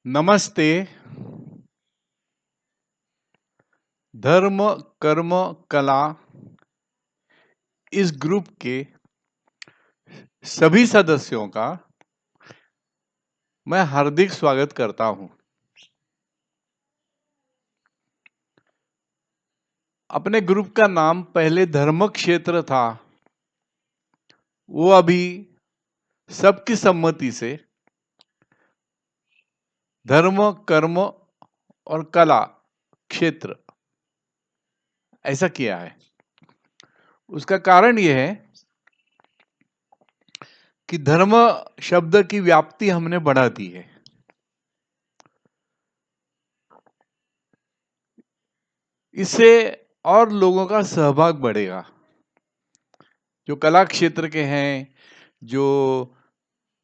नमस्ते। धर्म, कर्म, कला इस ग्रुप के सभी सदस्यों का मैं हार्दिक स्वागत करता हूं। अपने ग्रुप का नाम पहले धर्म क्षेत्र था, वो अभी सबकी सम्मति से धर्म, कर्म और कला क्षेत्र ऐसा किया है। उसका कारण यह है कि धर्म शब्द की व्याप्ति हमने बढ़ा दी है। इससे और लोगों का सहभाग बढ़ेगा। जो कला क्षेत्र के हैं, जो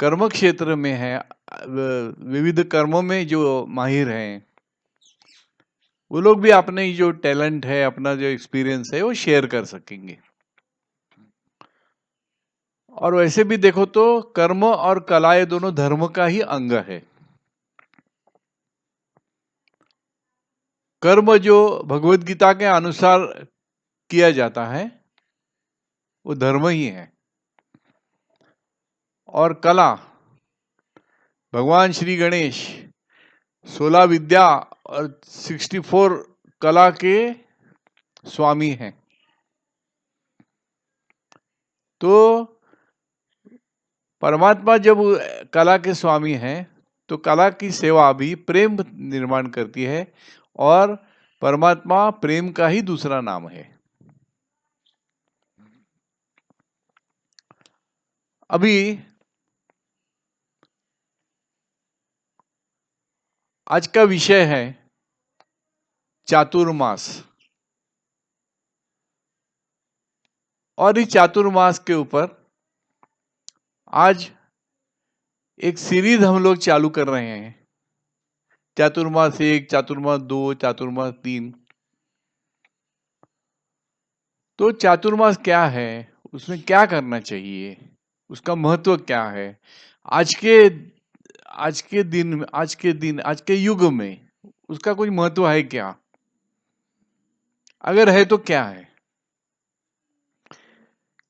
कर्म क्षेत्र में हैं, विविध कर्मों में जो माहिर हैं, वो लोग भी अपने जो टैलेंट है, अपना जो एक्सपीरियंस है, वो शेयर कर सकेंगे। और वैसे भी देखो तो कर्म और कला ये दोनों धर्म का ही अंग है। कर्म जो भगवत गीता के अनुसार किया जाता है, वो धर्म ही है। और कला, भगवान श्री गणेश 16 विद्या और 64 कला के स्वामी हैं। तो परमात्मा जब कला के स्वामी हैं, तो कला की सेवा भी प्रेम निर्माण करती है, और परमात्मा प्रेम का ही दूसरा नाम है। अभी आज का विषय है चातुर्मास, और इस चातुर्मास के ऊपर आज एक सीरीज हम लोग चालू कर रहे हैं। चातुर्मास 1, चातुर्मास 2, चातुर्मास 3। तो चातुर्मास क्या है, उसमें क्या करना चाहिए, उसका महत्व क्या है, आज के आज के युग में उसका कोई महत्व है क्या? अगर है तो क्या है?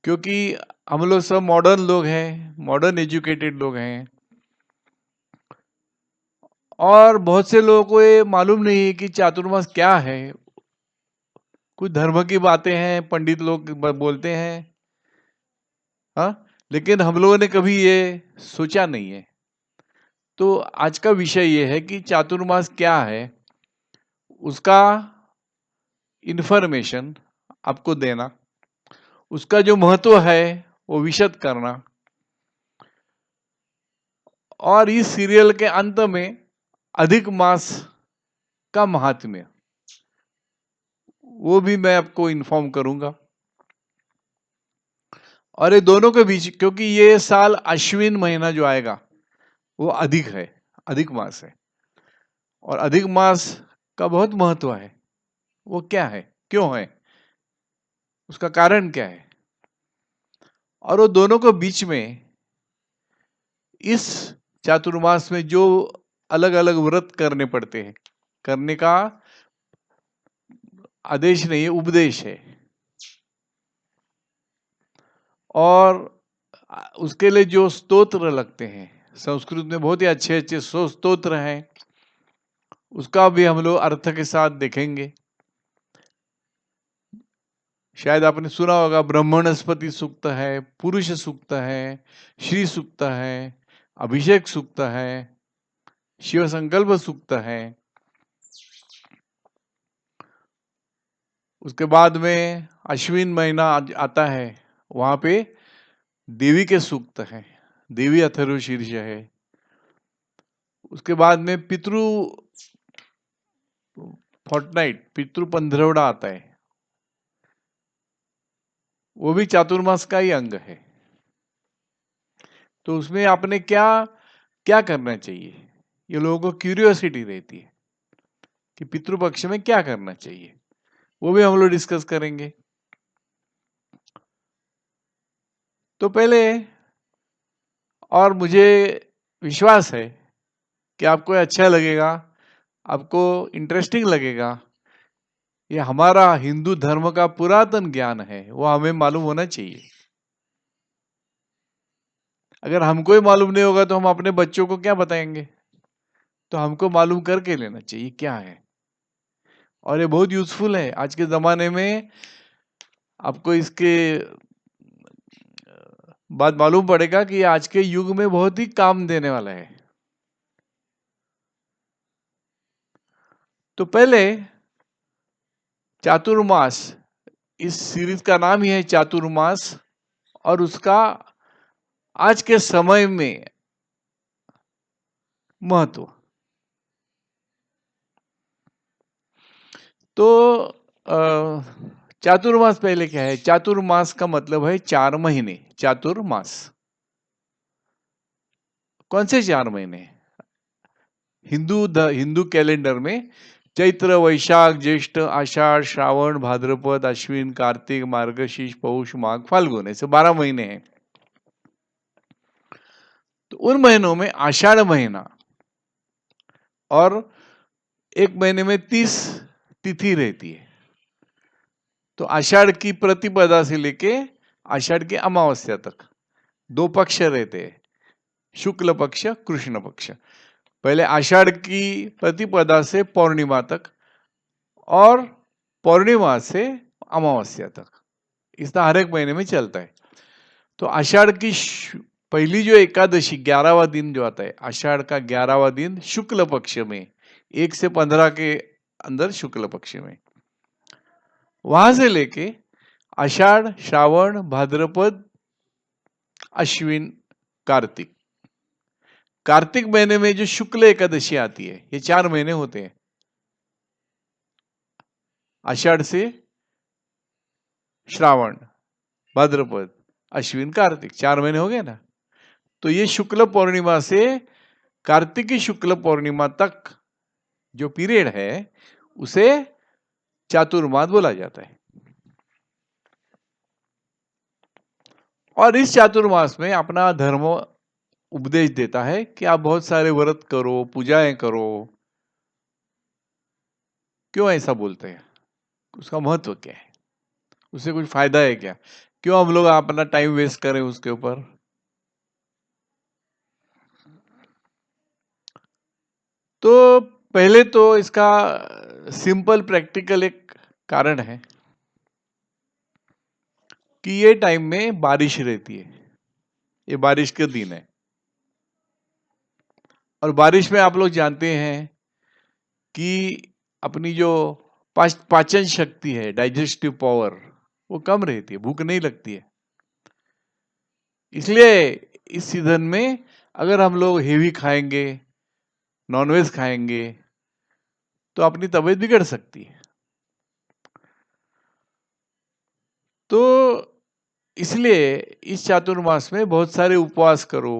क्योंकि हम लोग सब मॉडर्न लोग हैं, मॉडर्न एजुकेटेड लोग हैं, और बहुत से लोगों को ये मालूम नहीं है कि चातुर्मास क्या है। कुछ धर्म की बातें हैं, पंडित लोग बोलते हैं, हाँ, लेकिन हम लोगों ने कभी ये सोचा नहीं है। तो आज का विषय ये है कि चातुर्मास क्या है, उसका इंफॉर्मेशन आपको देना, उसका जो महत्व है वो विशद करना, और इस सीरियल के अंत में अधिक मास का महात्म्य वो भी मैं आपको इन्फॉर्म करूंगा। और ये दोनों के बीच, क्योंकि ये साल अश्विन महीना जो आएगा वो अधिक है, अधिक मास है, और अधिक मास का बहुत महत्व है। वो क्या है, क्यों है, उसका कारण क्या है, और वो दोनों के बीच में इस चातुर्मास में जो अलग अलग व्रत करने पड़ते हैं, करने का आदेश नहीं है, उपदेश है। और उसके लिए जो स्तोत्र लगते हैं, संस्कृत में बहुत ही अच्छे अच्छे स्तोत्र हैं, उसका भी हम लोग अर्थ के साथ देखेंगे। शायद आपने सुना होगा, ब्रह्मणस्पति सूक्त है, पुरुष सूक्त है, श्री सूक्त है, अभिषेक सूक्त है, शिव संकल्प सूक्त है। उसके बाद में अश्विन महीना आता है, वहां पे देवी के सूक्त हैं, देवी अथर्वशीर्ष है। उसके बाद में पितृ फोर्टनाइट, पितृ पंद्रवड़ा आता है, वो भी चातुर्मास का ही अंग है। तो उसमें आपने क्या क्या करना चाहिए, ये लोगों को क्यूरियोसिटी रहती है कि पितृपक्ष में क्या करना चाहिए, वो भी हम लोग डिस्कस करेंगे। तो पहले, और मुझे विश्वास है कि आपको अच्छा लगेगा, आपको इंटरेस्टिंग लगेगा। ये हमारा हिंदू धर्म का पुरातन ज्ञान है, वो हमें मालूम होना चाहिए। अगर हमको ही मालूम नहीं होगा तो हम अपने बच्चों को क्या बताएंगे? तो हमको मालूम करके लेना चाहिए क्या है। और ये बहुत यूजफुल है आज के ज़माने में। आपको इसके बाद मालूम पड़ेगा कि आज के युग में बहुत ही काम देने वाला है। तो पहले चातुर्मास, इस सीरीज का नाम ही है चातुर्मास, और उसका आज के समय में महत्व। तो चातुर्मास पहले क्या है? चातुर्मास का मतलब है 4 महीने। चातुर्मास कौन से 4 महीने? हिंदू कैलेंडर में चैत्र, वैशाख, ज्येष्ठ, आषाढ़, श्रावण, भाद्रपद, अश्विन, कार्तिक, मार्गशीर्ष, पौष, माघ, फाल्गुन, ऐसे 12 महीने हैं। तो उन महीनों में आषाढ़ महीना, और एक महीने में 30 तिथि रहती है। तो आषाढ़ की प्रतिपदा से लेके आषाढ़ की अमावस्या तक 2 पक्ष रहते हैं, शुक्ल पक्ष, कृष्ण पक्ष। पहले आषाढ़ की प्रतिपदा से पौर्णिमा तक, और पौर्णिमा से अमावस्या तक। इस तरह हर एक महीने में चलता है। तो आषाढ़ की पहली जो एकादशी, 11वां दिन जो आता है, आषाढ़ का 11वां दिन शुक्ल पक्ष में, 1 से 15 के अंदर शुक्ल पक्ष में, वहां से लेके आषाढ़, श्रावण, भाद्रपद, अश्विन, कार्तिक, कार्तिक महीने में जो शुक्ल एकादशी आती है, ये 4 महीने होते हैं। आषाढ़ से श्रावण, भाद्रपद, अश्विन, कार्तिक, 4 महीने हो गए ना। तो ये शुक्ल पूर्णिमा से कार्तिकी शुक्ल पूर्णिमा तक जो पीरियड है, उसे चातुर्मास बोला जाता है। और इस चातुर्मास में अपना धर्म उपदेश देता है कि आप बहुत सारे व्रत करो, पूजाएं करो। क्यों ऐसा बोलते हैं? उसका महत्व क्या है? उससे कुछ फायदा है क्या? क्यों हम लोग अपना टाइम वेस्ट करें उसके ऊपर? तो पहले तो इसका सिंपल प्रैक्टिकल एक कारण है कि ये टाइम में बारिश रहती है। ये बारिश के दिन है, और बारिश में आप लोग जानते हैं कि अपनी जो पाचन शक्ति है, डाइजेस्टिव पावर, वो कम रहती है, भूख नहीं लगती है। इसलिए इस सीजन में अगर हम लोग हेवी खाएंगे, नॉनवेज खाएंगे, तो अपनी तबीयत बिगड़ सकती है। तो इसलिए इस चातुर्मास में बहुत सारे उपवास करो।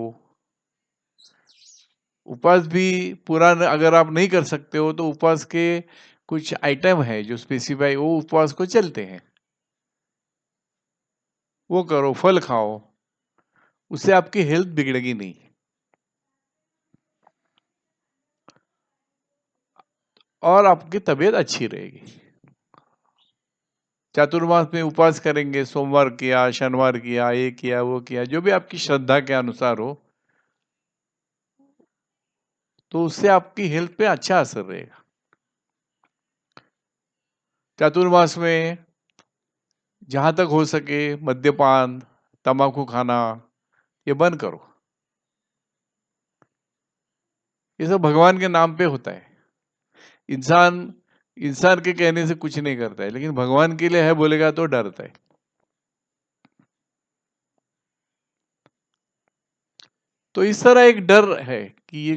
उपवास भी पूरा अगर आप नहीं कर सकते हो, तो उपवास के कुछ आइटम है जो स्पेसिफाई, वो उपवास को चलते हैं, वो करो, फल खाओ, उससे आपकी हेल्थ बिगड़ेगी नहीं। और आपकी तबीयत अच्छी रहेगी। चातुर्मास में उपवास करेंगे, सोमवार किया, शनिवार किया, ये किया, वो किया, जो भी आपकी श्रद्धा के अनुसार हो, तो उससे आपकी हेल्थ पे अच्छा असर रहेगा। चातुर्मास में जहां तक हो सके मद्यपान, तंबाकू खाना, ये बंद करो। ये सब भगवान के नाम पे होता है। इंसान इंसान के कहने से कुछ नहीं करता है, लेकिन भगवान के लिए है बोलेगा तो डरता है। तो इस तरह एक डर है कि ये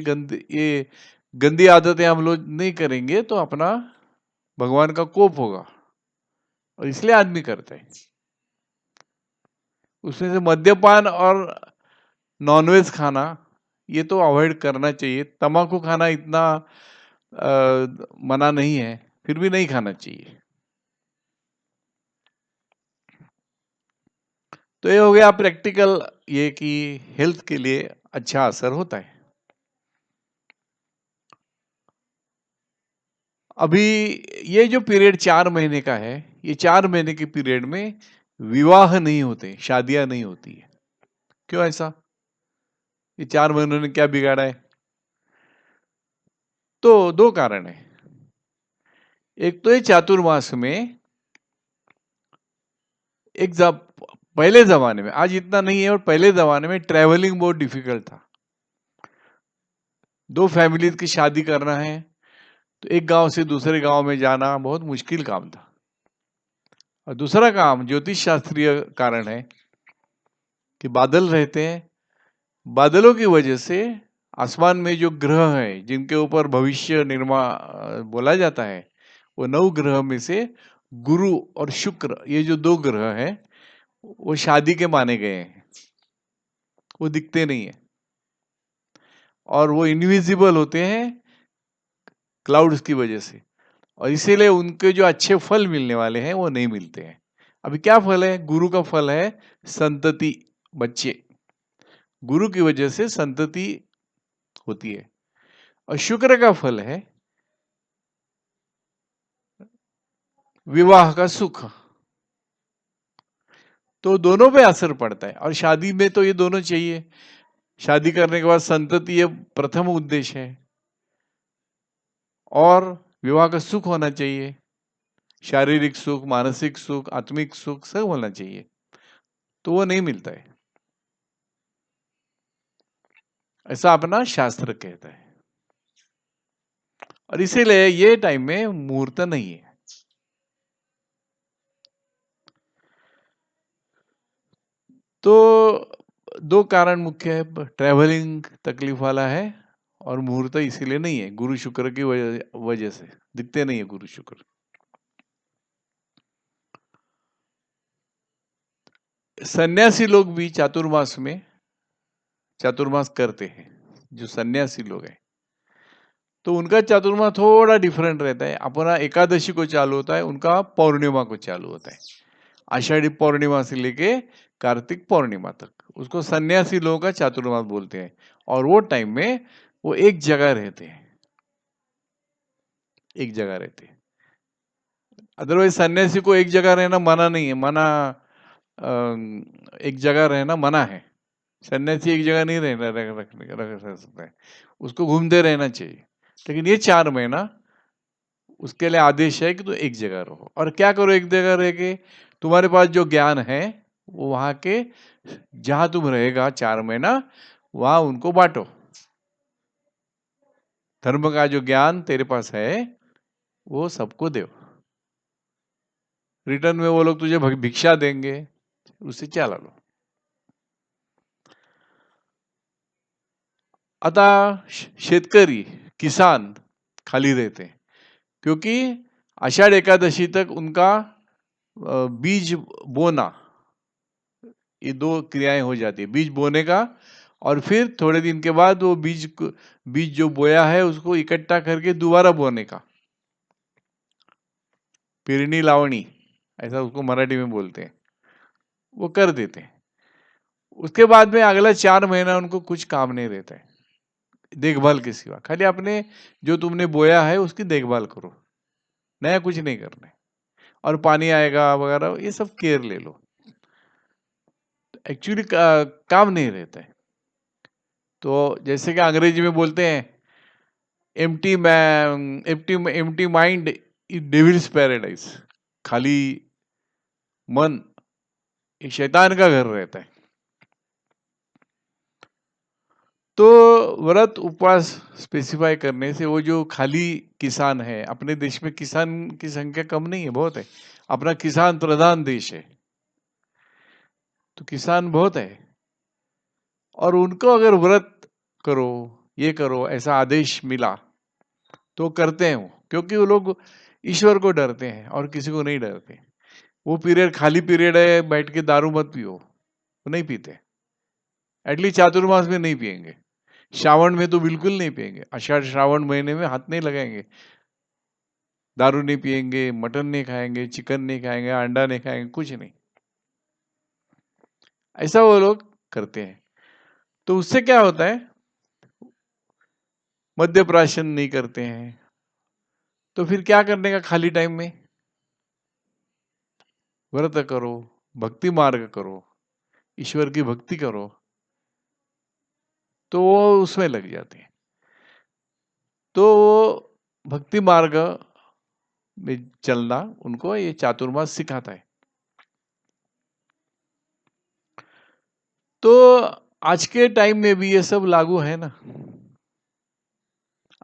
गंदी आदतें हम लोग नहीं करेंगे तो अपना भगवान का कोप होगा, और इसलिए आदमी करता है। उसमें से मद्यपान और नॉनवेज खाना, ये तो अवॉइड करना चाहिए। तम्बाकू खाना इतना मना नहीं है, फिर भी नहीं खाना चाहिए। तो ये हो गया प्रैक्टिकल, ये कि हेल्थ के लिए अच्छा असर होता है। अभी ये जो पीरियड 4 महीने का है, ये 4 महीने के पीरियड में विवाह नहीं होते, शादियां नहीं होती है। क्यों ऐसा? ये 4 महीनों ने क्या बिगाड़ा है? तो 2 कारण है। एक तो ये चातुर्मास में एक जब पहले जमाने में, आज इतना नहीं है, और पहले जमाने में ट्रैवलिंग बहुत डिफिकल्ट था। 2 फैमिलीज की शादी करना है तो एक गांव से दूसरे गांव में जाना बहुत मुश्किल काम था। और दूसरा काम ज्योतिष शास्त्रीय कारण है कि बादल रहते हैं, बादलों की वजह से आसमान में जो ग्रह हैं जिनके ऊपर भविष्य बोला जाता है, वो 9 ग्रह में से गुरु और शुक्र, ये जो 2 ग्रह हैं, वो शादी के माने गए हैं। वो दिखते नहीं है और वो इनविजिबल होते हैं क्लाउड्स की वजह से, और इसीलिए उनके जो अच्छे फल मिलने वाले हैं वो नहीं मिलते हैं। अभी क्या फल है? गुरु का फल है संतति, बच्चे। गुरु की वजह से संतति होती है। और शुक्र का फल है विवाह का सुख। तो दोनों पे असर पड़ता है, और शादी में तो ये दोनों चाहिए। शादी करने के बाद संतति ये प्रथम उद्देश्य है, और विवाह का सुख होना चाहिए। शारीरिक सुख, मानसिक सुख, आत्मिक सुख सब होना चाहिए, तो वो नहीं मिलता है, ऐसा अपना शास्त्र कहता है। और इसीलिए ये टाइम में मुहूर्त नहीं है। तो 2 कारण मुख्य है, ट्रैवलिंग तकलीफ वाला है, और मुहूर्त इसीलिए नहीं है, गुरु शुक्र की वजह से दिखते नहीं है गुरु शुक्र। सन्यासी लोग भी चातुर्मास करते हैं। जो सन्यासी लोग हैं तो उनका चातुर्मास थोड़ा डिफरेंट रहता है। अपना एकादशी को चालू होता है, उनका पौर्णिमा को चालू होता है। आषाढ़ी पौर्णिमा से लेके कार्तिक पूर्णिमा तक, उसको सन्यासी लोगों का चातुर्मास बोलते हैं। और वो टाइम में वो एक जगह रहते हैं, एक जगह रहते हैं। अदरवाइज सन्यासी को एक जगह रहना मना नहीं है, एक जगह रहना मना है। सन्यासी एक जगह नहीं रहना रख सकता है, उसको घूमते रहना चाहिए। लेकिन ये 4 महीना उसके लिए आदेश है कि तू एक जगह रहो। और क्या करो एक जगह रह के? तुम्हारे पास जो ज्ञान है वो वहां के, जहां तुम रहेगा 4 महीना, वहां उनको बांटो। धर्म का जो ज्ञान तेरे पास है वो सबको दो। रिटर्न में वो लोग तुझे भिक्षा देंगे, उससे चला लो। आता शेतकरी, किसान खाली रहते हैं, क्योंकि आषाढ़ एकादशी तक उनका बीज बोना, ये 2 क्रियाएं हो जाती है। बीज बोने का, और फिर थोड़े दिन के बाद वो बीज जो बोया है उसको इकट्ठा करके दोबारा बोने का, पेरणी लावणी ऐसा उसको मराठी में बोलते हैं, वो कर देते हैं। उसके बाद में अगला 4 महीना उनको कुछ काम नहीं रहता है देखभाल के सिवा। खाली अपने जो तुमने बोया है उसकी देखभाल करो, नया कुछ नहीं करना है। और पानी आएगा वगैरह ये सब केयर ले लो। एक्चुअली काम नहीं रहता है। तो जैसे कि अंग्रेजी में बोलते हैं, empty mind is devils paradise. खाली मन ये शैतान का घर रहता है। तो व्रत उपवास स्पेसिफाई करने से वो जो खाली किसान है, अपने देश में किसान की संख्या कम नहीं है, बहुत है। अपना किसान प्रधान देश है, तो किसान बहुत है। और उनको अगर व्रत करो, ये करो, ऐसा आदेश मिला तो करते हैं वो, क्योंकि वो लोग ईश्वर को डरते हैं और किसी को नहीं डरते। वो पीरियड खाली पीरियड है, बैठ के दारू मत पियो, वो नहीं पीते। एटलीस्ट चातुर्मास में नहीं पिएंगे, श्रावण में तो बिल्कुल नहीं पिएंगे। आषाढ़ श्रावण महीने में हाथ नहीं लगाएंगे, दारू नहीं पिएंगे, मटन नहीं खाएंगे, चिकन नहीं खाएंगे, अंडा नहीं खाएंगे, कुछ नहीं। ऐसा वो लोग करते हैं। तो उससे क्या होता है? मद्यप्राशन नहीं करते हैं, तो फिर क्या करने का खाली टाइम में? व्रत करो, भक्ति मार्ग करो, ईश्वर की भक्ति करो, तो वो उसमें लग जाते हैं। तो वो भक्ति मार्ग में चलना उनको ये चातुर्मास सिखाता है। तो आज के टाइम में भी ये सब लागू है ना।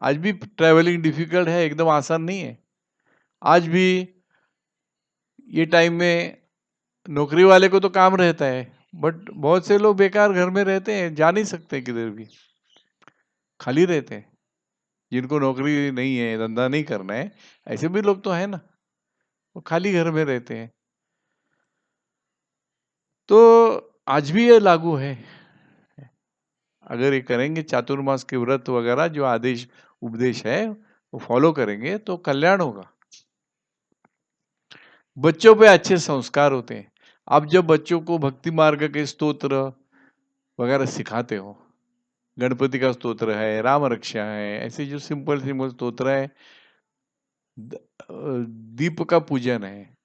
आज भी ट्रैवलिंग डिफिकल्ट है, एकदम आसान नहीं है। आज भी ये टाइम में नौकरी वाले को तो काम रहता है, बट बहुत से लोग बेकार घर में रहते हैं, जा नहीं सकते किधर भी, खाली रहते हैं। जिनको नौकरी नहीं है, धंधा नहीं करना है, ऐसे भी लोग तो है ना, वो खाली घर में रहते हैं। तो आज भी ये लागू है। अगर ये करेंगे चातुर्मास के व्रत वगैरह जो आदेश उपदेश है वो फॉलो करेंगे तो कल्याण होगा। बच्चों पे अच्छे संस्कार होते हैं। आप जब बच्चों को भक्ति मार्ग के स्तोत्र वगैरह सिखाते हो, गणपति का स्तोत्र है, राम रक्षा है, ऐसे जो सिंपल सिंपल स्तोत्र है, दीप का पूजन है,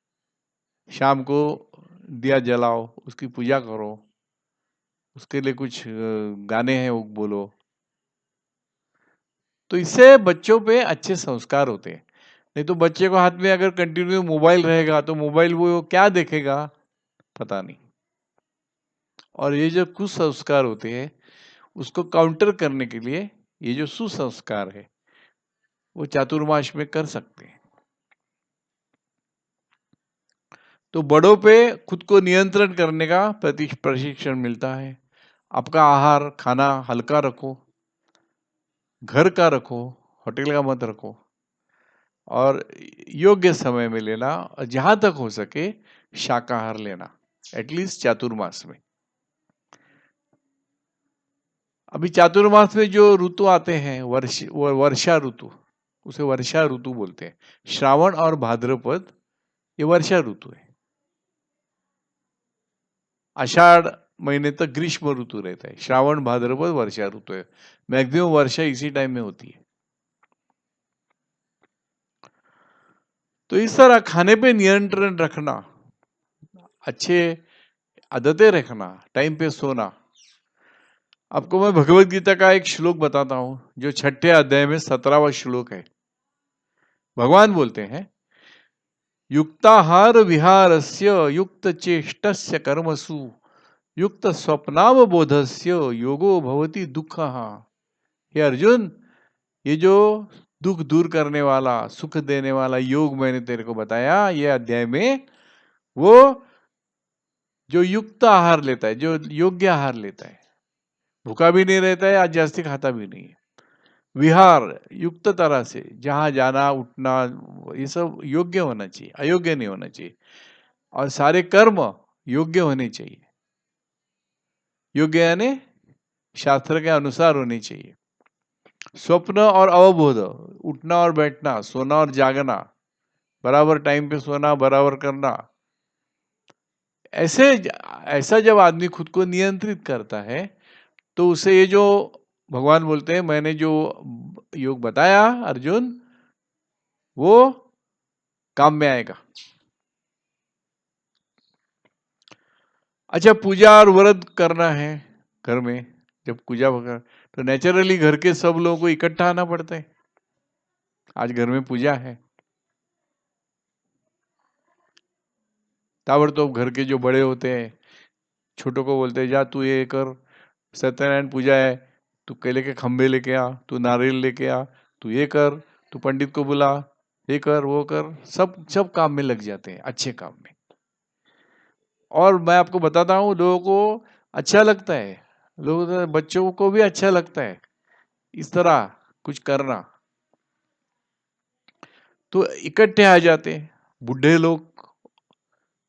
शाम को दिया जलाओ, उसकी पूजा करो, उसके लिए कुछ गाने हैं वो बोलो, तो इससे बच्चों पे अच्छे संस्कार होते हैं। नहीं तो बच्चे को हाथ में अगर कंटिन्यू मोबाइल रहेगा तो मोबाइल वो क्या देखेगा पता नहीं। और ये जो कुसंस्कार होते हैं उसको काउंटर करने के लिए ये जो सुसंस्कार है वो चातुर्मास में कर सकते हैं। तो बड़ों पे खुद को नियंत्रण करने का प्रशिक्षण मिलता है। आपका आहार खाना हल्का रखो, घर का रखो, होटल का मत रखो, और योग्य समय में लेना, और जहां तक हो सके शाकाहार लेना, एटलीस्ट चातुर्मास में। अभी चातुर्मास में जो ऋतु आते हैं वर्षा ऋतु, उसे वर्षा ऋतु बोलते हैं। श्रावण और भाद्रपद ये वर्षा ऋतु है। आषाढ़ महीने तक ग्रीष्म ऋतु रहता है, श्रावण भाद्रपद वर्षा ऋतु है। मैक्सिमम वर्षा इसी टाइम में होती है। तो इस तरह खाने पे नियंत्रण रखना, अच्छे आदतें रखना, टाइम पे सोना। आपको मैं भगवत गीता का एक श्लोक बताता हूं जो 6ठे अध्याय में 17वां श्लोक है। भगवान बोलते हैं, युक्ताहार विहारस्य युक्त चेष्टस्य कर्मसु युक्त स्वप्नावबोधस्य योगो भवति दुःखः। हे अर्जुन, ये जो दुख दूर करने वाला सुख देने वाला योग मैंने तेरे को बताया ये अध्याय में, वो जो युक्त आहार लेता है, जो योग्य आहार लेता है, भूखा भी नहीं रहता है, आज जास्ती खाता भी नहीं है, विहार युक्त तरह से, जहां जाना उठना ये सब योग्य होना चाहिए, अयोग्य नहीं होना चाहिए, और सारे कर्म योग्य होने चाहिए। योग्य यानी शास्त्र के अनुसार होनी चाहिए। स्वप्न और अवबोध, उठना और बैठना, सोना और जागना, बराबर टाइम पे सोना, बराबर करना, ऐसे ऐसा जब आदमी खुद को नियंत्रित करता है तो उसे ये जो भगवान बोलते हैं मैंने जो योग बताया अर्जुन, वो काम में आएगा। अच्छा, पूजा और व्रत करना है घर में, जब पूजा वगैरह, तो नेचुरली घर के सब लोगों को इकट्ठा आना पड़ता है। आज घर में पूजा है, ताबड़तोड़ घर के जो बड़े होते हैं छोटों को बोलते हैं जा तू ये कर, सत्यनारायण पूजा है, तू केले के खंभे लेके आ, तू नारियल लेके आ, तू ये कर, तू पंडित को बुला, ये कर वो कर, सब सब काम में लग जाते हैं, अच्छे काम में। और मैं आपको बताता हूँ लोगों को अच्छा लगता है, लोगों बच्चों को भी अच्छा लगता है इस तरह कुछ करना। तो इकट्ठे आ जाते हैं बूढ़े लोग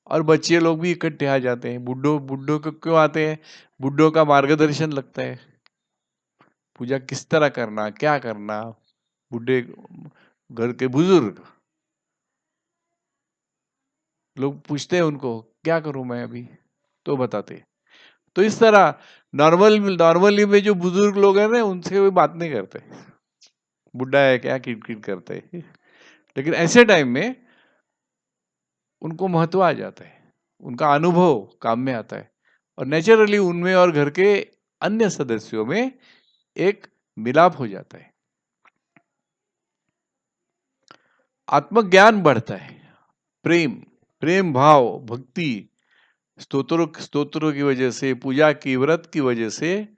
और बच्चे लोग भी इकट्ठे आ जाते हैं। बुड्ढों बुड्ढों को क्यों आते हैं? बुड्ढों का मार्गदर्शन लगता है, पूजा किस तरह करना क्या करना। बूढ़े घर के बुजुर्ग लोग पूछते हैं उनको क्या करूं मैं अभी, तो बताते। तो इस तरह नॉर्मली में जो बुजुर्ग लोग हैं ना उनसे कोई बात नहीं करते, बुढ़ा है क्या किट किट करते। लेकिन ऐसे टाइम में उनको महत्व आ जाता है, उनका अनुभव काम में आता है और नेचुरली उनमें और घर के अन्य सदस्यों में एक मिलाप हो जाता है, आत्मज्ञान बढ़ता है, प्रेम प्रेम भाव भक्ति स्तोत्रों की वजह से, पूजा की व्रत की वजह से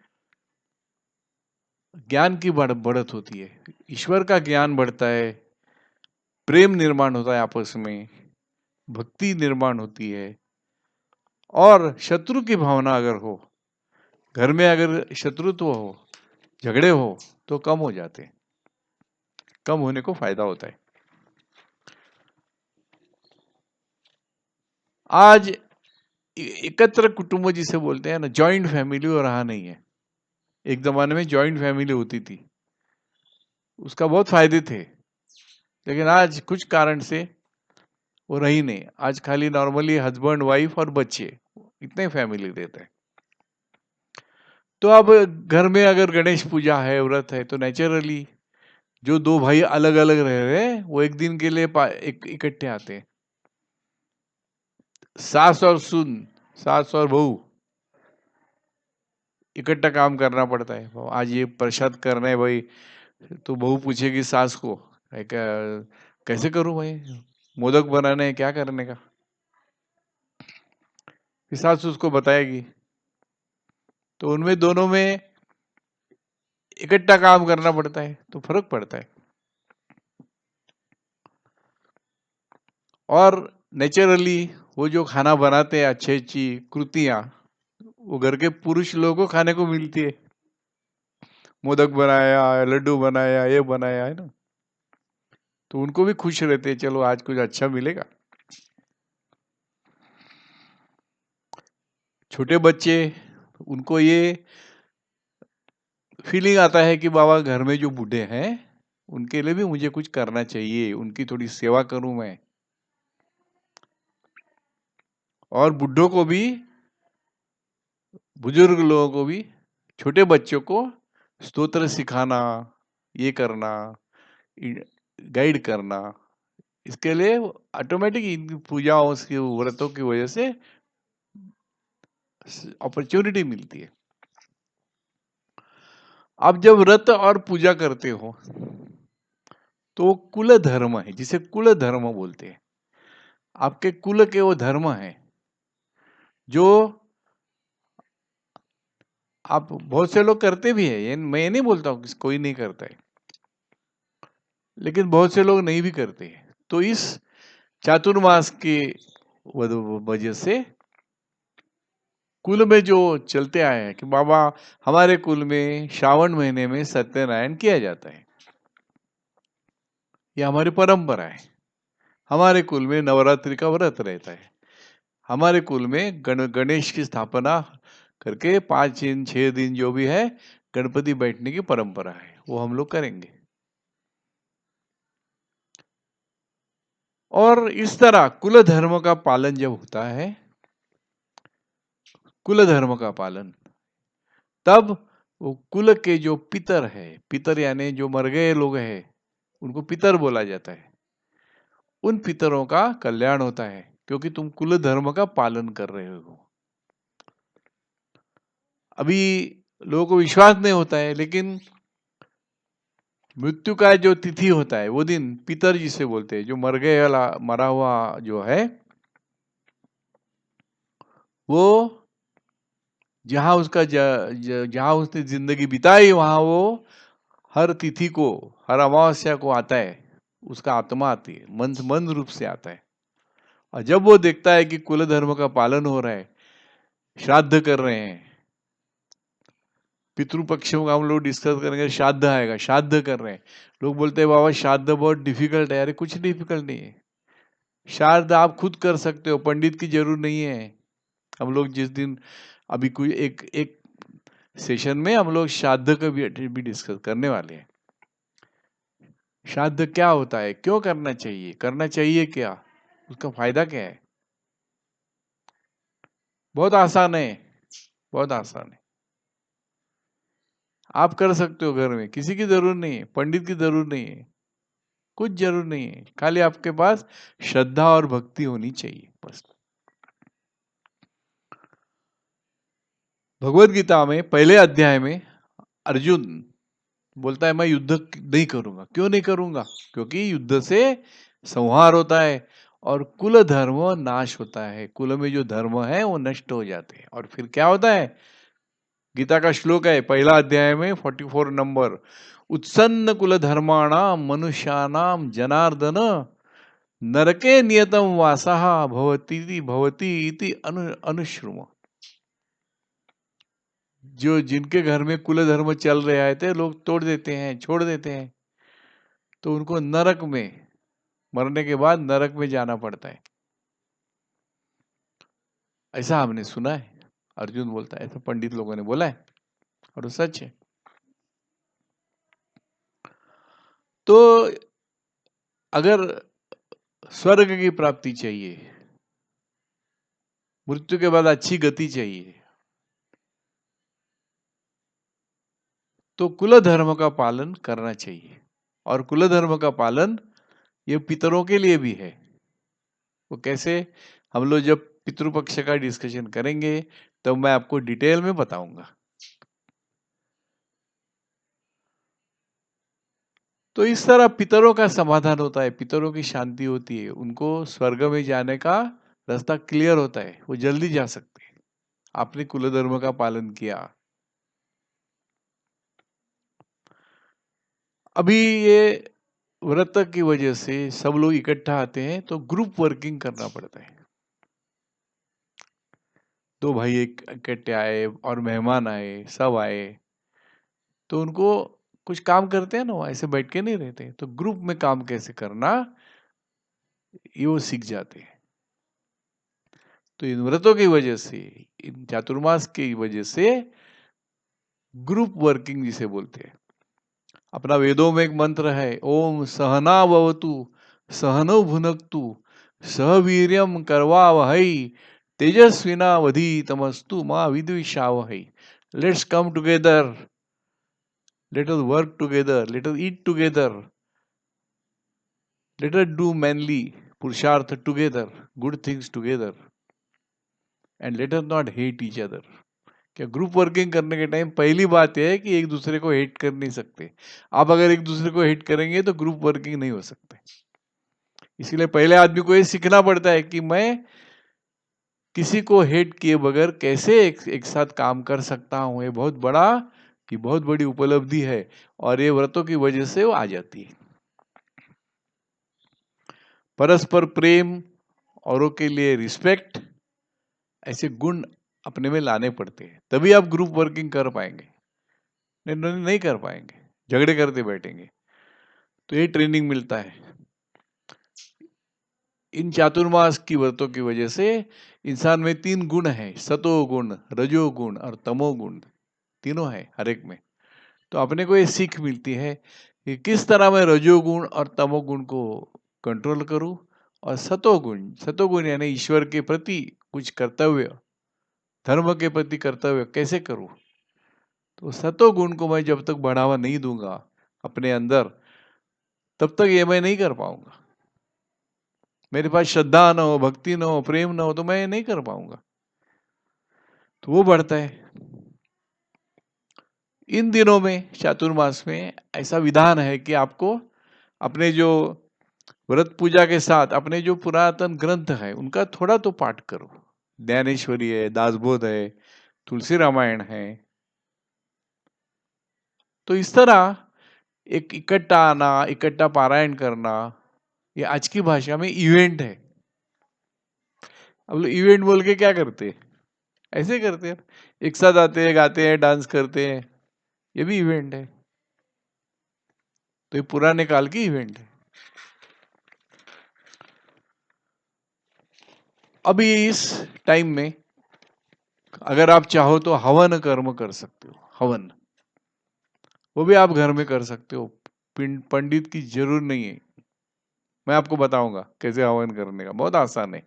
ज्ञान की बढ़त होती है, ईश्वर का ज्ञान बढ़ता है, प्रेम निर्माण होता है आपस में, भक्ति निर्माण होती है और शत्रु की भावना अगर हो, घर में अगर शत्रुत्व हो, झगड़े हो तो कम हो जाते हैं, कम होने को फायदा होता है। आज एकत्र कुटुंब जिसे बोलते हैं ना, जॉइंट फैमिली वो रहा नहीं है। एक जमाने में जॉइंट फैमिली होती थी, उसका बहुत फायदे थे, लेकिन आज कुछ कारण से वो रही नहीं। आज खाली नॉर्मली हस्बैंड वाइफ और बच्चे, इतने फैमिली रहते हैं। तो अब घर में अगर गणेश पूजा है, व्रत है, तो नेचुरली जो दो भाई अलग अलग रह रहे हैं वो एक दिन के लिए इकट्ठे आते हैं। सास और बहू इकट्ठा काम करना पड़ता है। आज ये प्रसाद करना है भाई, तो बहू पूछेगी सास को, कैसे करूं भाई, मोदक बनाने हैं, क्या करने का, फिर सास उसको बताएगी। तो उनमें दोनों में इकट्ठा काम करना पड़ता है, तो फर्क पड़ता है। और नेचुरली वो जो खाना बनाते हैं, अच्छी अच्छी कृतियां, वो घर के पुरुष लोगों को खाने को मिलती है। मोदक बनाया, लड्डू बनाया, ये बनाया, है ना, तो उनको भी खुश रहते हैं, चलो आज कुछ अच्छा मिलेगा। छोटे बच्चे, उनको ये फीलिंग आता है कि बाबा घर में जो बूढ़े हैं उनके लिए भी मुझे कुछ करना चाहिए, उनकी थोड़ी सेवा करूं मैं। और बुढ़ों को भी, बुजुर्ग लोगों को भी, छोटे बच्चों को स्तोत्र सिखाना, ये करना, गाइड करना, इसके लिए ऑटोमेटिक इन पूजाओं की व्रतों की वजह से अपॉर्चुनिटी मिलती है। आप जब व्रत और पूजा करते हो तो कुल धर्म है, जिसे कुल धर्म बोलते हैं। आपके कुल के वो धर्म है जो आप, बहुत से लोग करते भी है, ये मैं नहीं बोलता हूँ कि कोई नहीं करता है, लेकिन बहुत से लोग नहीं भी करते हैं। तो इस चातुर्मास की वजह से कुल में जो चलते आए हैं कि बाबा हमारे कुल में श्रावण महीने में सत्यनारायण किया जाता है, ये हमारी परंपरा है। हमारे कुल में नवरात्रि का व्रत रहता है। हमारे कुल में गणेश की स्थापना करके 5 दिन 6 दिन जो भी है गणपति बैठने की परंपरा है, वो हम लोग करेंगे। और इस तरह कुल धर्म का पालन जब होता है, कुल धर्म का पालन, तब वो कुल के जो पितर है, पितर यानी जो मर गए लोग हैं, उनको पितर बोला जाता है। उन पितरों का कल्याण होता है क्योंकि तुम कुल धर्म का पालन कर रहे हो। अभी लोगों को विश्वास नहीं होता है, लेकिन मृत्यु का जो तिथि होता है वो दिन पितर जिसे बोलते हैं, जो मर गए वाला मरा हुआ जो है, वो जहां उसका जहां उसने जिंदगी बिताई वहां वो हर तिथि को, हर अमावस्या को आता है, उसका आत्मा आती है, मन रूप से आता है। और जब वो देखता है कि कुल धर्म का पालन हो रहा है, श्राद्ध कर रहे हैं, पितृपक्षों का हम लोग डिस्कस करेंगे, श्राद्ध आएगा, श्राद्ध कर रहे हैं। लोग बोलते हैं बाबा श्राद्ध बहुत डिफिकल्ट है। अरे कुछ डिफिकल्ट नहीं है, श्राद्ध आप खुद कर सकते हो, पंडित की जरूरत नहीं है। हम लोग जिस दिन अभी कोई एक एक सेशन में हम लोग श्राद्ध का भी डिस्कस करने वाले हैं। श्राद्ध क्या होता है, क्यों करना चाहिए क्या, उसका फायदा क्या है। बहुत आसान है, बहुत आसान है। आप कर सकते हो घर में, किसी की जरूरत नहीं है, पंडित की जरूरत नहीं है। कुछ जरूर नहीं है, खाली आपके पास श्रद्धा और भक्ति होनी चाहिए बस। भगवत गीता में पहले अध्याय में अर्जुन बोलता है मैं युद्ध नहीं करूंगा। क्यों नहीं करूंगा? क्योंकि युद्ध से संहार होता है और कुल धर्म नाश होता है। कुल में जो धर्म है वो नष्ट हो जाते हैं। और फिर क्या होता है? गीता का श्लोक है पहला अध्याय में 44 नंबर, उत्सन्न कुल धर्माणाम मनुष्याणाम जनार्दन नरके नियतम वासः भवती भवती इति अनुश्रुम। जो जिनके घर में कुल धर्म चल रहे थे लोग तोड़ देते हैं, छोड़ देते हैं, तो उनको नरक में, मरने के बाद नरक में जाना पड़ता है। ऐसा हमने सुना है, अर्जुन बोलता है, ऐसा पंडित लोगों ने बोला है और वो सच है। तो अगर स्वर्ग की प्राप्ति चाहिए, मृत्यु के बाद अच्छी गति चाहिए, तो कुल धर्म का पालन करना चाहिए। और कुल धर्म का पालन ये पितरों के लिए भी है। वो कैसे? हम लोग जब पितृपक्ष का डिस्कशन करेंगे तो मैं आपको डिटेल में बताऊंगा। तो इस तरह पितरों का समाधान होता है, पितरों की शांति होती है, उनको स्वर्ग में जाने का रास्ता क्लियर होता है, वो जल्दी जा सकते हैं। आपने कुल धर्म का पालन किया। अभी ये व्रत की वजह से सब लोग इकट्ठा आते हैं तो ग्रुप वर्किंग करना पड़ता है। दो भाई एक इकट्ठे आए और मेहमान आए, सब आए, तो उनको कुछ काम करते हैं ना, वो ऐसे बैठ के नहीं रहते। तो ग्रुप में काम कैसे करना ये वो सीख जाते हैं। तो इन व्रतों की वजह से, इन चातुर्मास की वजह से ग्रुप वर्किंग जिसे बोलते हैं। अपना वेदों में एक मंत्र है, ओम सहना भवतु सहनौ भुनक्तु सह वीर्यम करवावहै तेजस्विनावधीतमस्तु मा विद्विषावहै। Let's come together, let us work together, let us eat together, let us do manly purusharth together, good things together, and let us not hate each other. क्या ग्रुप वर्किंग करने के टाइम पहली बात यह है कि एक दूसरे को हेट कर नहीं सकते। आप अगर एक दूसरे को हेट करेंगे तो ग्रुप वर्किंग नहीं हो सकते। इसीलिए पहले आदमी को ये सीखना पड़ता है कि मैं किसी को हेट किए बगैर कैसे एक साथ काम कर सकता हूँ। ये बहुत बड़ा, ये बहुत बड़ी उपलब्धि है और ये व्रतों की वजह से वो आ जाती है। परस्पर प्रेम, औरों के लिए रिस्पेक्ट, ऐसे गुण अपने में लाने पड़ते हैं, तभी आप ग्रुप वर्किंग कर पाएंगे। नहीं कर पाएंगे, झगड़े करते बैठेंगे। तो ये ट्रेनिंग मिलता है। इन चातुर्मास की व्रतों की वजह से इंसान में 3 गुण हैं, सतो गुण, रजो गुण और तमो गुण, तीनों है हर एक में। तो अपने को ये सीख मिलती है कि किस तरह मैं रजोगुण और तमोगुण को कंट्रोल करूं, और सतोगुण यानी ईश्वर के प्रति कुछ कर्तव्य, धर्म के प्रति कर्तव्य कैसे करूं। तो सतोगुण को मैं जब तक बढ़ावा नहीं दूंगा अपने अंदर, तब तक ये मैं नहीं कर पाऊंगा। मेरे पास श्रद्धा न हो, भक्ति न हो, प्रेम न हो, तो मैं ये नहीं कर पाऊंगा। तो वो बढ़ता है। इन दिनों में चातुर्मास में ऐसा विधान है कि आपको अपने जो व्रत पूजा के साथ अपने जो पुरातन ग्रंथ है उनका थोड़ा तो पाठ करो। ज्ञानेश्वरी है, दासबोध है, तुलसी रामायण है। तो इस तरह एक इकट्ठा आना, इकट्ठा पारायण करना, ये आज की भाषा में इवेंट है। अब लोग इवेंट बोल के क्या करते हैं? ऐसे करते हैं, एक साथ आते हैं, गाते हैं, डांस करते हैं, ये भी इवेंट है। तो ये पुराने काल की इवेंट है। अभी इस टाइम में अगर आप चाहो तो हवन कर्म कर सकते हो। हवन वो भी आप घर में कर सकते हो, पंडित की जरूर नहीं है। मैं आपको बताऊंगा कैसे हवन करने का, बहुत आसान है।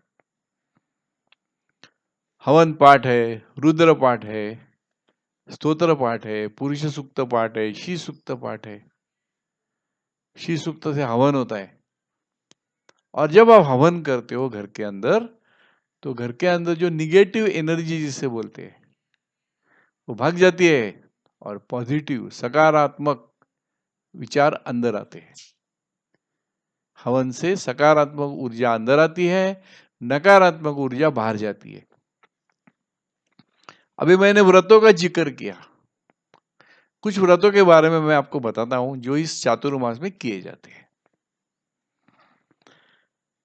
हवन पाठ है, रुद्र पाठ है, स्तोत्र पाठ है, पुरुष सूक्त पाठ है, श्री सूक्त पाठ है, श्री सूक्त से हवन होता है। और जब आप हवन करते हो घर के अंदर, तो घर के अंदर जो निगेटिव एनर्जी जिसे बोलते हैं वो भाग जाती है और पॉजिटिव सकारात्मक विचार अंदर आते हैं। हवन से सकारात्मक ऊर्जा अंदर आती है, नकारात्मक ऊर्जा बाहर जाती है। अभी मैंने व्रतों का जिक्र किया, कुछ व्रतों के बारे में मैं आपको बताता हूं जो इस चातुर्मास में किए जाते हैं।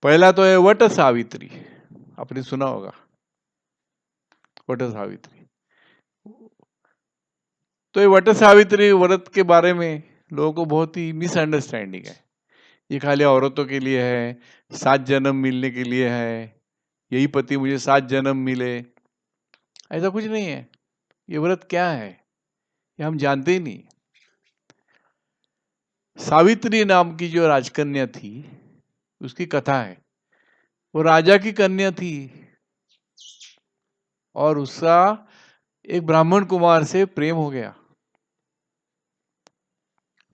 पहला तो है वट सावित्री, आपने सुना होगा वट सावित्री। तो ये वट सावित्री व्रत के बारे में लोगों को बहुत ही मिसअंडरस्टैंडिंग है। ये खाली औरतों के लिए है, 7 जन्म मिलने के लिए है, यही पति मुझे 7 जन्म मिले, ऐसा कुछ नहीं है। ये व्रत क्या है ये हम जानते ही नहीं। सावित्री नाम की जो राजकन्या थी उसकी कथा है। वो राजा की कन्या थी और उसका एक ब्राह्मण कुमार से प्रेम हो गया।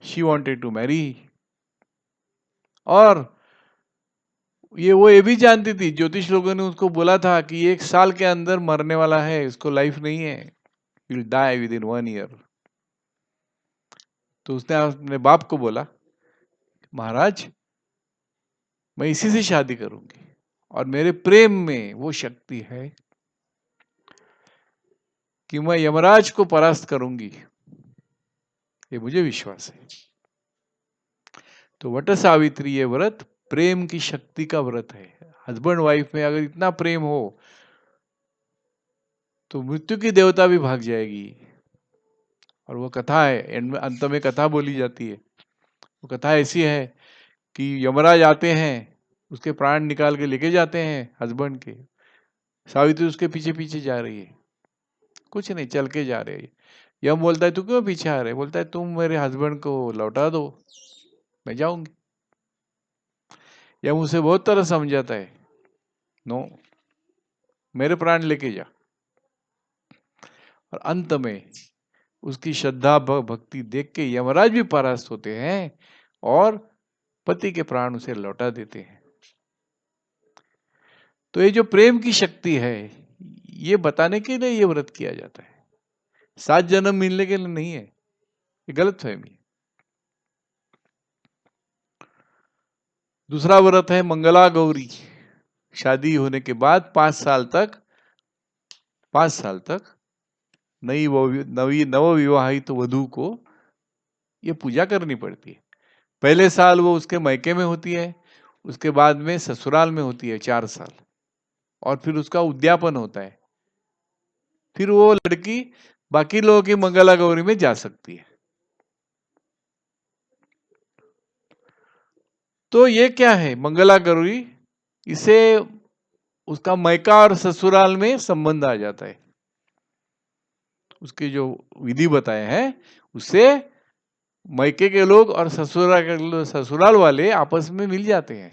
She wanted to marry. और ये भी जानती थी, ज्योतिष लोगों ने उसको बोला था कि 1 साल के अंदर मरने वाला है, इसको लाइफ नहीं है, will die within 1 year. तो उसने अपने बाप को बोला, महाराज मैं इसी से शादी करूंगी और मेरे प्रेम में वो शक्ति है कि मैं यमराज को परास्त करूंगी, ये मुझे विश्वास है। तो वट सावित्री ये व्रत प्रेम की शक्ति का व्रत है। हस्बैंड वाइफ में अगर इतना प्रेम हो तो मृत्यु की देवता भी भाग जाएगी। और वो कथा है, एंड में अंत में कथा बोली जाती है। वो कथा ऐसी है कि यमराज आते हैं, उसके प्राण निकाल के लेके जाते हैं हस्बैंड के। सावित्री उसके पीछे पीछे जा रही है, कुछ नहीं, चल के जा रही है। यम बोलता है तू क्यों पीछे आ रहे, बोलता है तुम मेरे हस्बैंड को लौटा दो, मैं जाऊंगी। यम उसे बहुत तरह समझाता है, नो, मेरे प्राण लेके जा। और अंत में उसकी श्रद्धा भक्ति देख के यमराज भी परास्त होते हैं और पति के प्राण उसे लौटा देते हैं। तो ये जो प्रेम की शक्ति है ये बताने के लिए ये व्रत किया जाता है, 7 जन्म मिलने के लिए नहीं है, ये गलत फहमी। दूसरा व्रत है मंगला गौरी। शादी होने के बाद 5 साल तक नवी नवविवाहित वधू को ये पूजा करनी पड़ती है। पहले साल वो उसके मायके में होती है, उसके बाद में ससुराल में होती है 4 साल, और फिर उसका उद्यापन होता है। फिर वो लड़की बाकी लोगों की मंगला गौरी में जा सकती है। तो ये क्या है मंगला गौरी, इसे उसका मायका और ससुराल में संबंध आ जाता है। उसके जो विधि बताए हैं उससे मायके के लोग और ससुराल वाले आपस में मिल जाते हैं,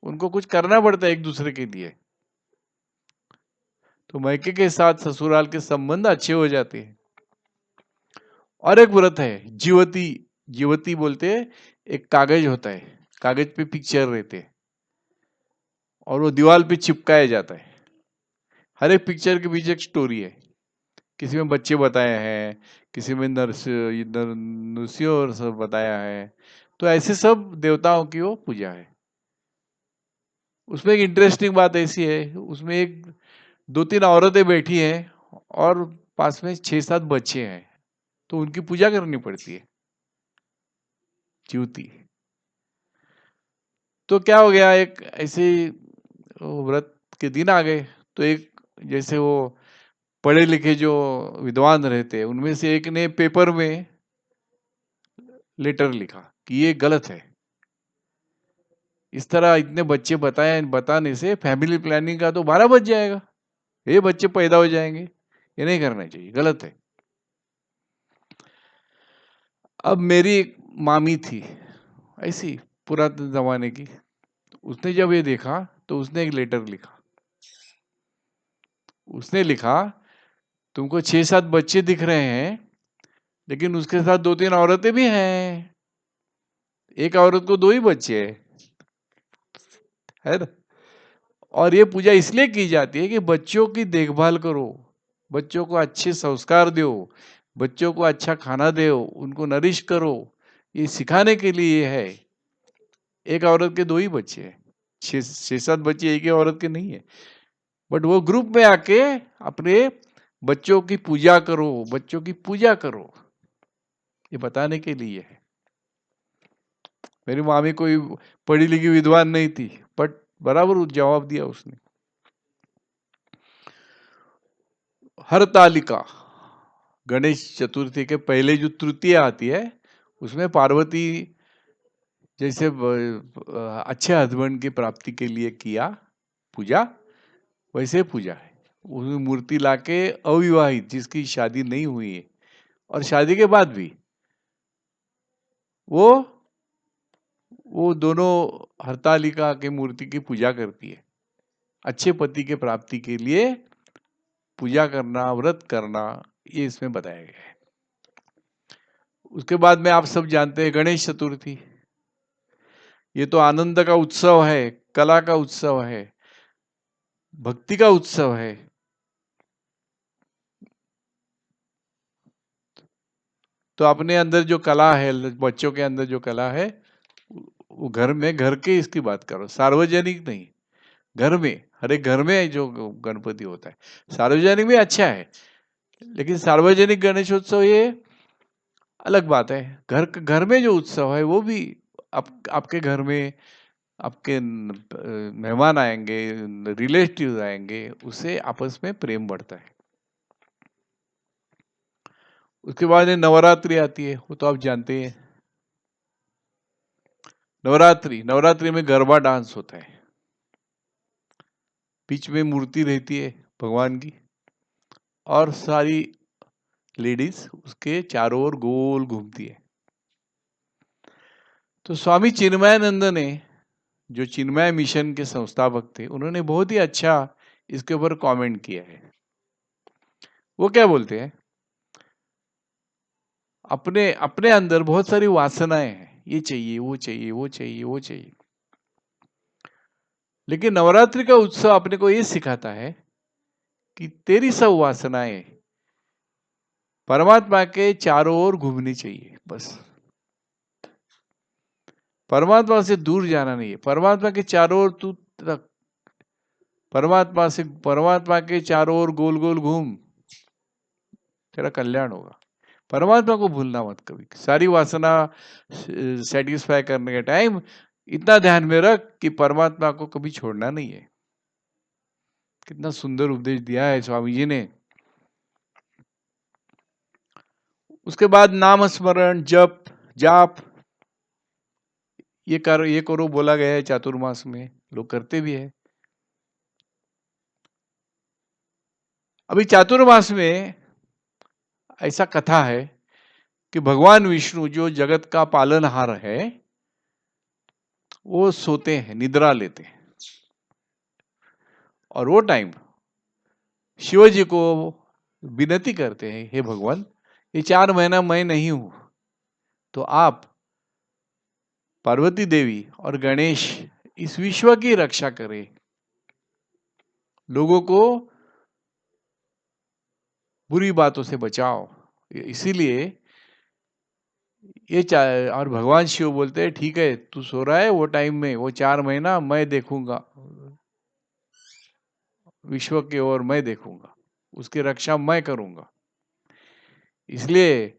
उनको कुछ करना पड़ता है एक दूसरे के लिए। तो मायके के साथ ससुराल के संबंध अच्छे हो जाते हैं। और एक व्रत है जीवती। जीवती बोलते हैं, एक कागज होता है, कागज पे पिक्चर रहते हैं और वो दीवार पे चिपकाया जाता है। हर एक पिक्चर के पीछे एक स्टोरी है। किसी में बच्चे बताए हैं, किसी में नरसिंह और सब बताया है। तो ऐसे सब देवताओं की वो पूजा है। उसमें एक इंटरेस्टिंग बात ऐसी है, उसमें एक 2-3 औरतें बैठी हैं और पास में 6-7 बच्चे हैं, तो उनकी पूजा करनी पड़ती है, ज्योति। तो क्या हो गया, एक ऐसे व्रत के दिन आ गए, तो एक जैसे वो पढ़े लिखे जो विद्वान रहते हैं उनमें से एक ने पेपर में लेटर लिखा कि ये गलत है। इस तरह इतने बच्चे बताने से फैमिली प्लानिंग का तो 12 बज जाएगा, ये बच्चे पैदा हो जाएंगे, ये नहीं करना चाहिए, गलत है। अब मेरी एक मामी थी ऐसी पुराने जमाने की, उसने जब ये देखा तो उसने एक लेटर लिखा। उसने लिखा तुमको 6-7 बच्चे दिख रहे हैं लेकिन उसके साथ 2-3 औरतें भी हैं, एक औरत को 2 ही बच्चे हैं, है ना? और ये पूजा इसलिए की जाती है कि बच्चों की देखभाल करो, बच्चों को अच्छे संस्कार दो, बच्चों को अच्छा खाना दो, उनको नरिश करो, ये सिखाने के लिए है। एक औरत के 2 ही बच्चे हैं, 6-7 बच्चे एक ही औरत के नहीं है, बट वो ग्रुप में आके अपने बच्चों की पूजा करो, बच्चों की पूजा करो, ये बताने के लिए है। मेरी मामी कोई पढ़ी लिखी विद्वान नहीं थी, बट बराबर जवाब दिया उसने। हरतालिका, गणेश चतुर्थी के पहले जो तृतीया आती है, उसमें पार्वती जैसे अच्छे हस्बैंड की प्राप्ति के लिए किया पूजा, वैसे पूजा है। उसमें मूर्ति लाके अविवाहित जिसकी शादी नहीं हुई है और शादी के बाद भी वो दोनों हरतालिका के मूर्ति की पूजा करती है। अच्छे पति के प्राप्ति के लिए पूजा करना, व्रत करना, ये इसमें बताया गया है। उसके बाद में आप सब जानते हैं गणेश चतुर्थी। ये तो आनंद का उत्सव है, कला का उत्सव है, भक्ति का उत्सव है। तो अपने अंदर जो कला है, बच्चों के अंदर जो कला है, वो घर में, घर के इसकी बात करो, सार्वजनिक नहीं। घर में, हर एक घर में जो गणपति होता है, सार्वजनिक भी अच्छा है, लेकिन सार्वजनिक गणेशोत्सव ये अलग बात है। घर में जो उत्सव है वो भी आपके घर में आपके मेहमान आएंगे, रिलेटिव आएंगे, उससे आपस में प्रेम बढ़ता है। उसके बाद नवरात्रि आती है, वो तो आप जानते हैं। नवरात्रि में गरबा डांस होता है, बीच में मूर्ति रहती है भगवान की और सारी लेडीज उसके चारों ओर गोल घूमती है। तो स्वामी चिन्मयानंद ने, जो चिन्मय मिशन के संस्थापक थे, उन्होंने बहुत ही अच्छा इसके ऊपर कमेंट किया है। वो क्या बोलते हैं, अपने अपने अंदर बहुत सारी वासनाएं हैं, ये चाहिए, वो चाहिए, वो चाहिए, वो चाहिए, लेकिन नवरात्रि का उत्सव अपने को ये सिखाता है कि तेरी सब वासनाएं परमात्मा के चारों ओर घूमनी चाहिए। बस परमात्मा से दूर जाना नहीं है, परमात्मा के चारों ओर तू रख, परमात्मा के चारों ओर गोल गोल घूम, तेरा कल्याण होगा। परमात्मा को भूलना मत कभी। सारी वासना सेटिस्फाई करने के टाइम इतना ध्यान में रख कि परमात्मा को कभी छोड़ना नहीं है। कितना सुंदर उपदेश दिया है स्वामी जी ने। उसके बाद नाम स्मरण, जप, जाप, ये करो बोला गया है चातुर्मास में, लोग करते भी है। अभी चातुर्मास में ऐसा कथा है कि भगवान विष्णु जो जगत का पालनहार है, वो सोते हैं, निद्रा लेते हैं, और वो टाइम शिव जी को विनती करते हैं, हे भगवान, ये 4 महीना मैं नहीं हूं, तो आप पार्वती देवी और गणेश इस विश्व की रक्षा करें, लोगों को बुरी बातों से बचाओ। इसीलिए ये और भगवान शिव बोलते हैं, ठीक है तू सो रहा है, वो टाइम में वो 4 महीना मैं देखूंगा, विश्व की ओर मैं देखूंगा, उसकी रक्षा मैं करूंगा। इसलिए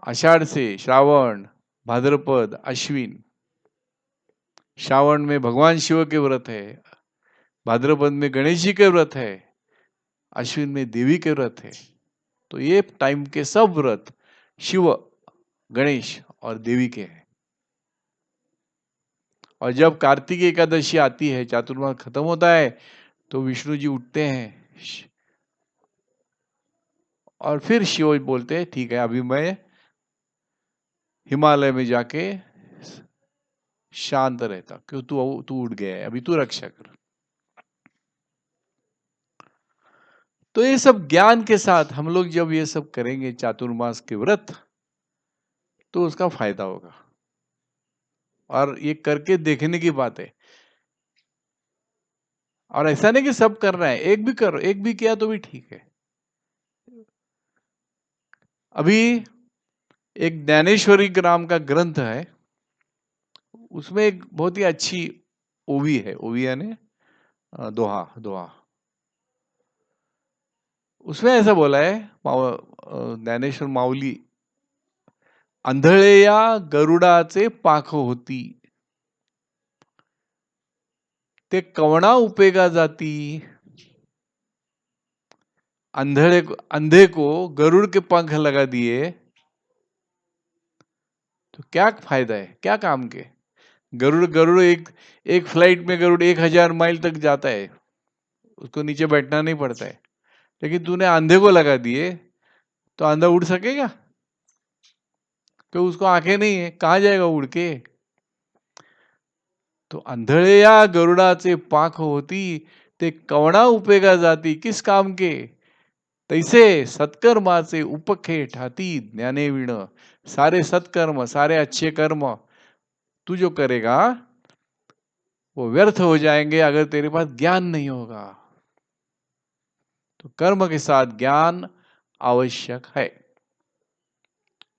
आषाढ़ से श्रावण, भाद्रपद, अश्विन, श्रावण में भगवान शिव के व्रत है, भाद्रपद में गणेश जी के व्रत है, अश्विन में देवी के व्रत है। तो ये टाइम के सब व्रत शिव, गणेश और देवी के हैं। और जब कार्तिक एकादशी आती है, चातुर्मास खत्म होता है, तो विष्णु जी उठते हैं और फिर शिव बोलते हैं, ठीक है अभी मैं हिमालय में जाके शांत रहता, क्यों तू तू उठ गया है, अभी तू रक्षा कर। तो ये सब ज्ञान के साथ हम लोग जब ये सब करेंगे चातुर्मास के व्रत, तो उसका फायदा होगा। और ये करके देखने की बात है। और ऐसा नहीं कि सब कर रहे हैं, एक भी करो, एक भी किया तो भी ठीक है। अभी एक ज्ञानेश्वरी नाम का ग्रंथ है, उसमें एक बहुत ही अच्छी ओवी है, ओवी यानी दोहा, दोहा। उसमें ऐसा बोला है ज्ञानेश्वर माऊली, अंधळ्या गरुडाचे पाख होती, ते कवणा उपेगा जाती। अंधे को गरुड़ के पंख लगा दिए तो क्या फायदा है, क्या काम के? गरुड़ गरुड़ एक एक फ्लाइट में गरुड़ 1000 माइल तक जाता है, उसको नीचे बैठना नहीं पड़ता है। लेकिन तूने अंधे को लगा दिए तो अंधा उड़ सकेगा? तो उसको आंखें नहीं है, कहां जाएगा उड़ के? तो अंधळ्या गरुडाचे पाख होती, ते कवणा उपेगा जाती, किस काम के? तैसे सत्कर्माचे उपखे ठाती ज्ञाने विण। सारे सत्कर्म, सारे अच्छे कर्म तू जो करेगा वो व्यर्थ हो जाएंगे अगर तेरे पास ज्ञान नहीं होगा। तो कर्म के साथ ज्ञान आवश्यक है।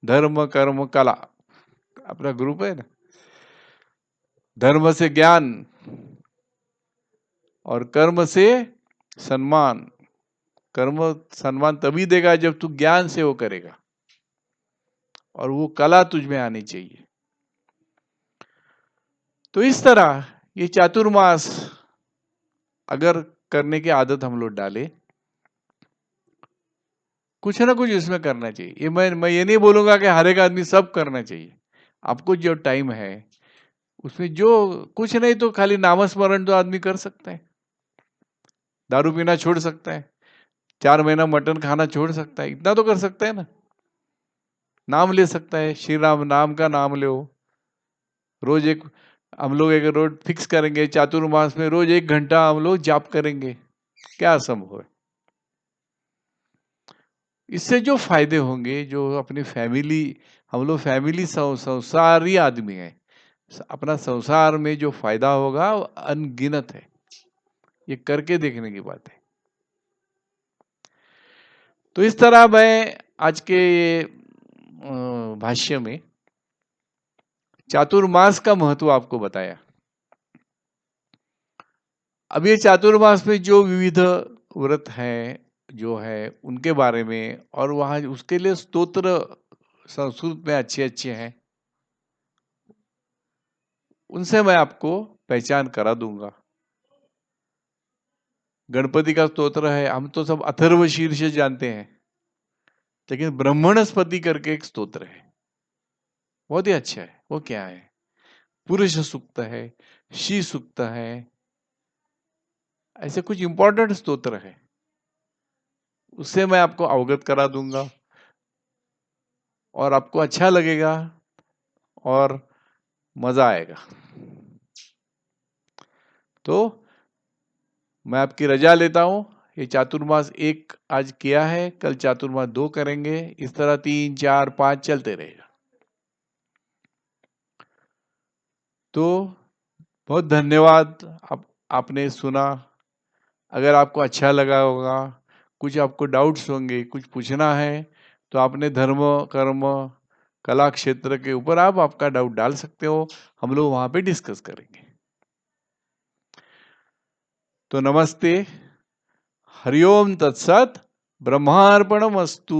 धर्म कर्म कला अपना ग्रुप है ना, धर्म से ज्ञान और कर्म से सम्मान। कर्म सम्मान तभी देगा जब तू ज्ञान से वो करेगा, और वो कला तुझ में आनी चाहिए। तो इस तरह ये चातुर्मास अगर करने की आदत हम लोग डाले, कुछ ना कुछ इसमें करना चाहिए। ये मैं ये नहीं बोलूंगा कि हर एक आदमी सब करना चाहिए। आपको जो टाइम है उसमें जो, कुछ नहीं तो खाली नामस्मरण तो आदमी कर सकता है, दारू पीना छोड़ सकता है, 4 महीना मटन खाना छोड़ सकता है, इतना तो कर सकता है ना। नाम ले सकता है, श्री राम नाम का नाम लो रोज। एक हम लोग एक रोज फिक्स करेंगे चातुर्मास में, रोज 1 घंटा हम लोग जाप करेंगे, क्या असंभव है? इससे जो फायदे होंगे, जो अपनी फैमिली, हम लोग फैमिली संसारी आदमी है, अपना संसार में जो फायदा होगा वो अनगिनत है। ये करके देखने की बात है। तो इस तरह मैं आज के भाष्य में चातुर्मास का महत्व आपको बताया। अब ये चातुर्मास में जो विविध व्रत हैं जो है उनके बारे में, और वहां उसके लिए स्तोत्र संस्कृत में अच्छे अच्छे हैं, उनसे मैं आपको पहचान करा दूंगा। गणपति का स्तोत्र है, हम तो सब अथर्व शीर्ष जानते हैं, लेकिन ब्रह्मणस्पति करके एक स्तोत्र है, बहुत ही अच्छा है। वो क्या है? पुरुष सूक्त है, शी सूक्त है, ऐसे कुछ इंपॉर्टेंट स्तोत्र है, उससे मैं आपको अवगत करा दूंगा और आपको अच्छा लगेगा और मजा आएगा। तो मैं आपकी रजा लेता हूं। ये चातुर्मास 1 आज किया है, कल चातुर्मास 2 करेंगे, इस तरह 3 4 5 चलते रहेगा। तो बहुत धन्यवाद, आपने सुना। अगर आपको अच्छा लगा होगा, कुछ आपको डाउट्स होंगे, कुछ पूछना है, तो आपने धर्म कर्म कला क्षेत्र के ऊपर आप आपका डाउट डाल सकते हो, हम लोग वहां पे डिस्कस करेंगे। तो नमस्ते, हरिओम तत्सत, ब्रह्मार्पणमस्तु।